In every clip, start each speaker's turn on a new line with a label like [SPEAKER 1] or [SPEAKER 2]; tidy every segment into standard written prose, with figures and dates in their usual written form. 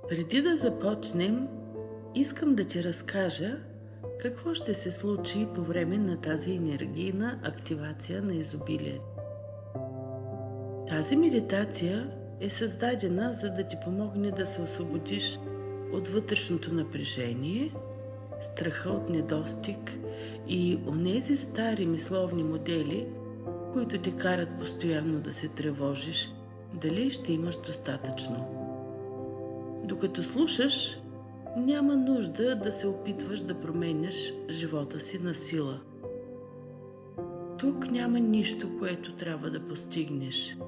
[SPEAKER 1] Преди да започнем, искам да ти разкажа какво ще се случи по време на тази енергийна активация на изобилието. Тази медитация е създадена, за да ти помогне да се освободиш от вътрешното напрежение, страха от недостиг и онези стари мисловни модели, които те карат постоянно да се тревожиш дали ще имаш достатъчно. Докато слушаш, няма нужда да се опитваш да променяш живота си на сила. Тук няма нищо, което трябва да постигнеш.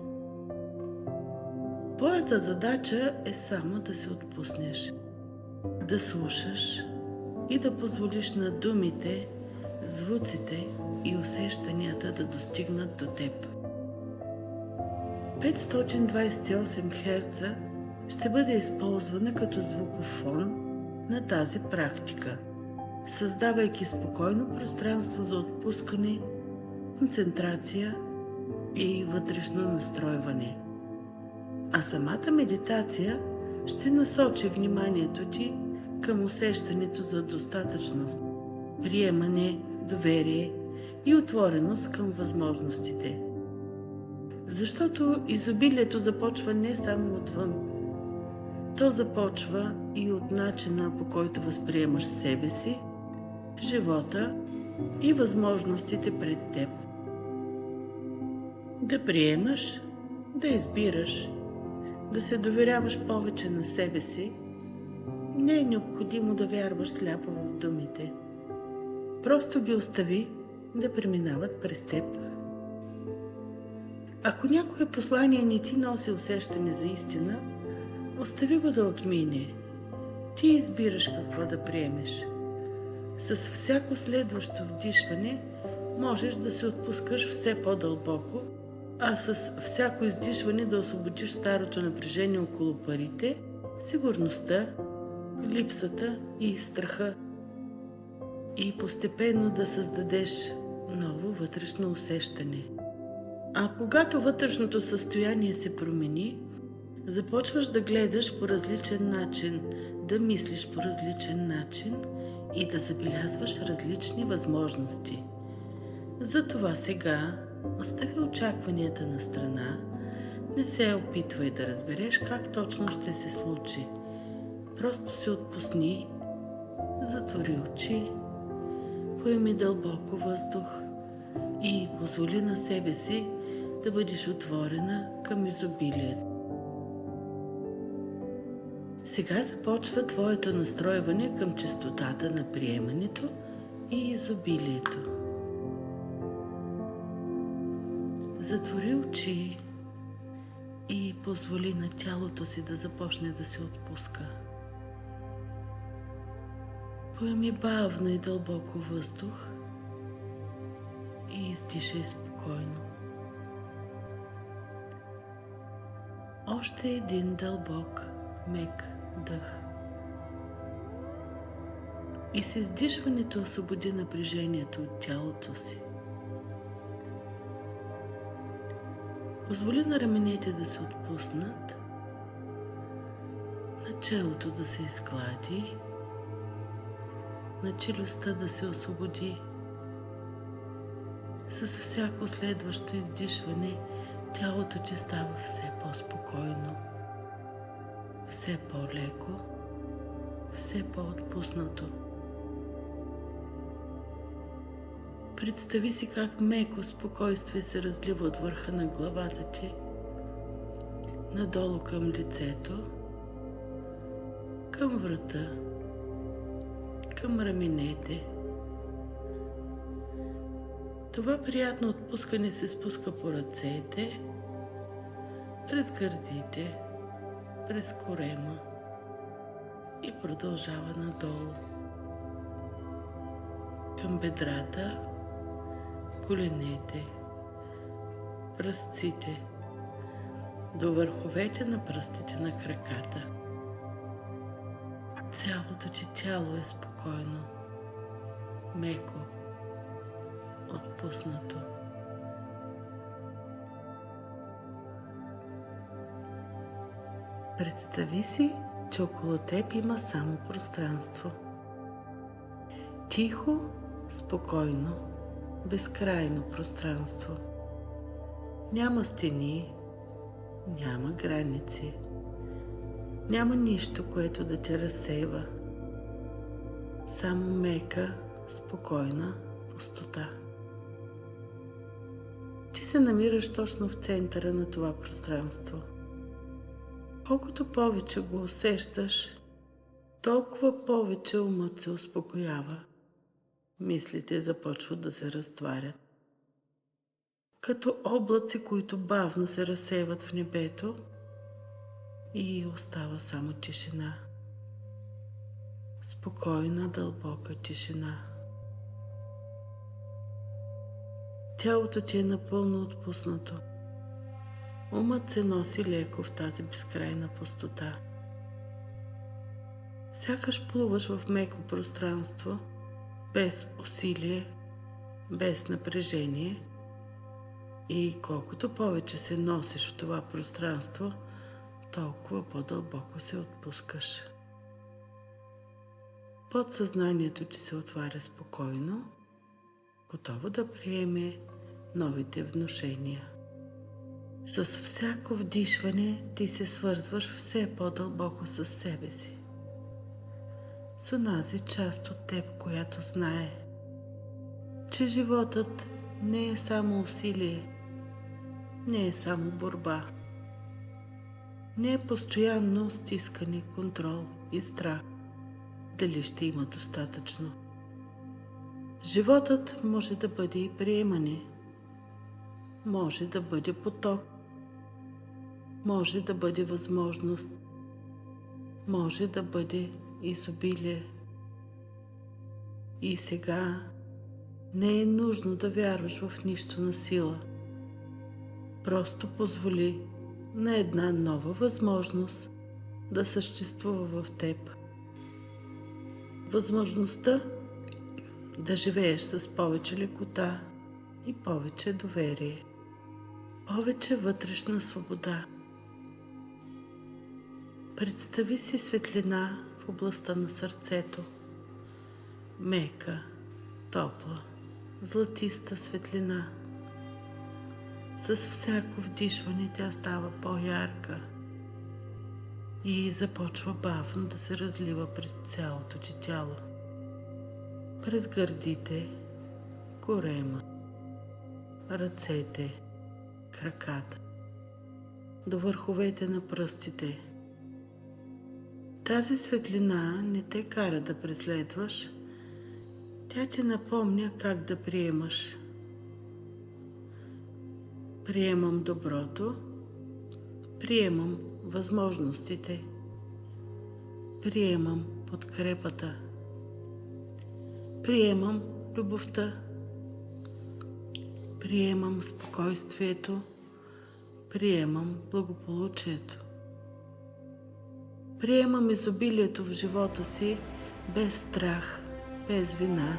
[SPEAKER 1] Твоята задача е само да се отпуснеш, да слушаш и да позволиш на думите, звуците и усещанията да достигнат до теб. 528 Hz ще бъде използвана като звуков фон на тази практика, създавайки спокойно пространство за отпускане, концентрация и вътрешно настройване. А самата медитация ще насочи вниманието ти към усещането за достатъчност, приемане, доверие и отвореност към възможностите. Защото изобилието започва не само отвън. То започва и от начина, по който възприемаш себе си, живота и възможностите пред теб. Да приемаш, да избираш, да се доверяваш повече на себе си, не е необходимо да вярваш сляпо в думите. Просто ги остави да преминават през теб. Ако някое послание не ти носи усещане за истина, остави го да отмине. Ти избираш какво да приемеш. С всяко следващо вдишване можеш да се отпускаш все по-дълбоко, а с всяко издишване да освободиш старото напрежение около парите, сигурността, липсата и страха. И постепенно да създадеш ново вътрешно усещане. А когато вътрешното състояние се промени, започваш да гледаш по различен начин, да мислиш по различен начин и да забелязваш различни възможности. Затова сега остави очакванията на страна, не се опитвай да разбереш как точно ще се случи. Просто се отпусни, затвори очи, поеми дълбоко въздух и позволи на себе си да бъдеш отворена към изобилието. Сега започва твоето настройване към чистотата на приемането и изобилието. Затвори очи и позволи на тялото си да започне да се отпуска. Поеми бавно и дълбоко въздух и издишай спокойно. Още един дълбок, мек дъх. И с издишването освободи напрежението от тялото си. Позволи на раменете да се отпуснат, на челото да се изглади, на челюстта да се освободи. С всяко следващо издишване тялото ти става все по-спокойно, все по-леко, все по-отпуснато. Представи си как меко спокойствие се разлива от върха на главата ти, надолу към лицето, към врата, към раменете. Това приятно отпускане се спуска по ръцете, през гърдите, през корема и продължава надолу. Към бедрата, коленете, пръстците, до върховете на пръстите на краката. Цялото ти тяло е спокойно, меко, отпуснато. Представи си че около теб има само пространство. Тихо, спокойно, безкрайно пространство. Няма стени, няма граници, няма нищо, което да те разсейва. Само мека, спокойна пустота. Ти се намираш точно в центъра на това пространство. Колкото повече го усещаш, толкова повече умът се успокоява. Мислите започват да се разтварят. Като облаци, които бавно се разсейват в небето и остава само тишина. Спокойна, дълбока тишина. Тялото ти е напълно отпуснато. Умът се носи леко в тази безкрайна пустота. Сякаш плуваш в меко пространство, без усилие, без напрежение, и колкото повече се носиш в това пространство, толкова по-дълбоко се отпускаш. Подсъзнанието ти се отваря спокойно, готово да приеме новите внушения. С всяко вдишване ти се свързваш все по-дълбоко с себе си. С онази част от теб, която знае, че животът не е само усилие, не е само борба, не е постоянно стискане, контрол и страх дали ще има достатъчно. Животът може да бъде и приемане, може да бъде поток, може да бъде възможност, може да бъде изобилие. И сега не е нужно да вярваш в нищо на сила. Просто позволи на една нова възможност да съществува в теб. Възможността да живееш с повече лекота и повече доверие, повече вътрешна свобода. Представи си светлина в областта на сърцето. Мека, топла, златиста светлина. С всяко вдишване тя става по-ярка и започва бавно да се разлива през цялото ти тяло. През гърдите, корема, ръцете, краката, до върховете на пръстите. Тази светлина не те кара да преследваш, тя ти напомня как да приемаш. Приемам доброто, приемам възможностите, приемам подкрепата, приемам любовта, приемам спокойствието, приемам благополучието. Приемам изобилието в живота си без страх, без вина,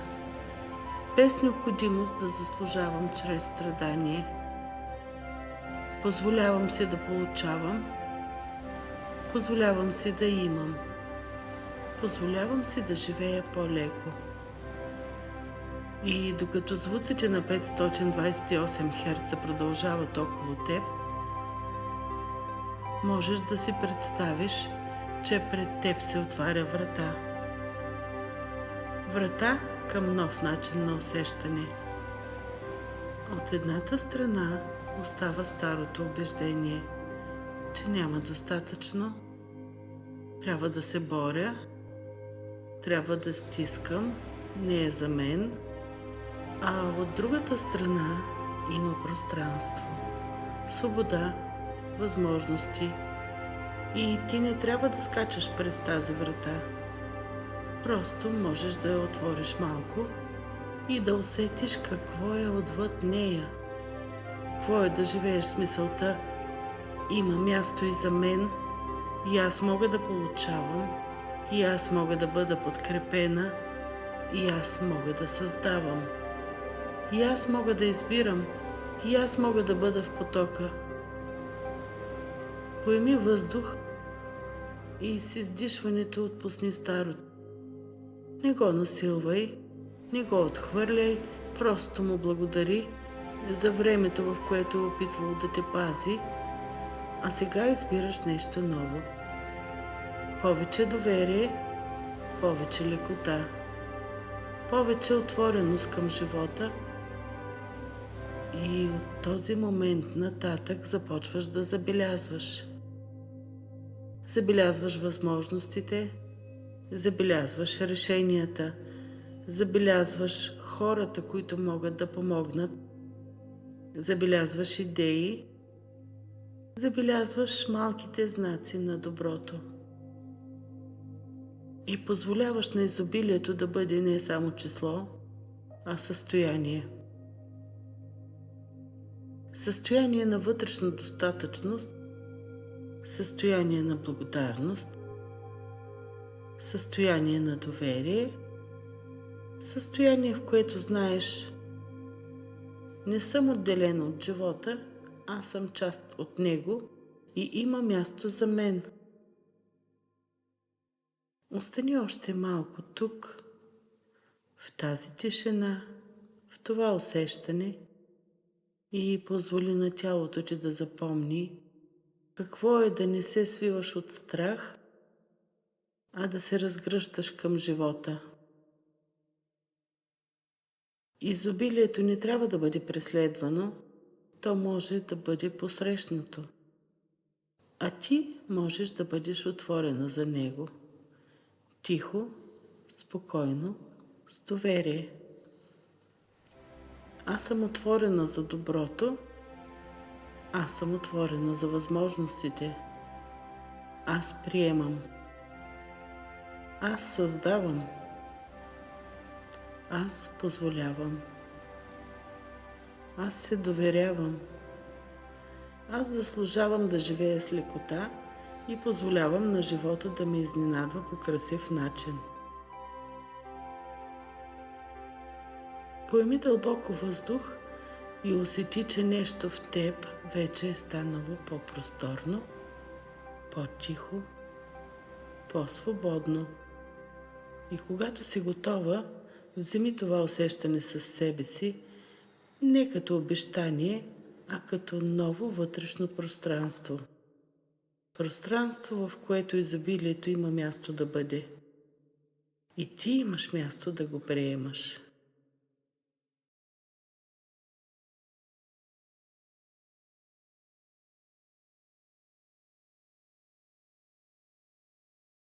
[SPEAKER 1] без необходимост да заслужавам чрез страдание. Позволявам се да получавам, позволявам се да имам, позволявам се да живея по-леко. И докато звуците на 528 Hz продължават около теб, можеш да си представиш, че пред теб се отваря врата. Врата към нов начин на усещане. От едната страна остава старото убеждение, че няма достатъчно, трябва да се боря, трябва да стискам, не е за мен, а от другата страна има пространство, свобода, възможности и ти не трябва да скачаш през тази врата. Просто можеш да я отвориш малко и да усетиш какво е отвъд нея. Какво е да живееш с мисълта: има място и за мен, и аз мога да получавам, и аз мога да бъда подкрепена, и аз мога да създавам, и аз мога да избирам, и аз мога да бъда в потока. Поеми въздух и с издишването отпусни старото. Не го насилвай, не го отхвърляй, просто му благодари за времето, в което е опитвало да те пази, а сега избираш нещо ново. Повече доверие, повече лекота, повече отвореност към живота и от този момент нататък започваш да забелязваш. Забелязваш възможностите, забелязваш решенията, забелязваш хората, които могат да помогнат, забелязваш идеи, забелязваш малките знаци на доброто. И позволяваш на изобилието да бъде не само число, а състояние. Състояние на вътрешна достатъчност, състояние на благодарност, състояние на доверие, състояние, в което знаеш: не съм отделен от живота, аз съм част от него и има място за мен. Остани още малко тук, в тази тишина, в това усещане и позволи на тялото ти да запомни какво е да не се свиваш от страх, а да се разгръщаш към живота. Изобилието не трябва да бъде преследвано, то може да бъде посрещнато, а ти можеш да бъдеш отворена за него. Тихо, спокойно, с доверие. Аз съм отворена за доброто, аз съм отворена за възможностите. Аз приемам. Аз създавам. Аз позволявам. Аз се доверявам. Аз заслужавам да живея с лекота и позволявам на живота да ме изненадва по красив начин. Поеми дълбоко въздух и усети, че нещо в теб вече е станало по-просторно, по-тихо, по-свободно. И когато си готова, вземи това усещане със себе си, не като обещание, а като ново вътрешно пространство. Пространство, в което изобилието има място да бъде. И ти имаш място да го приемаш.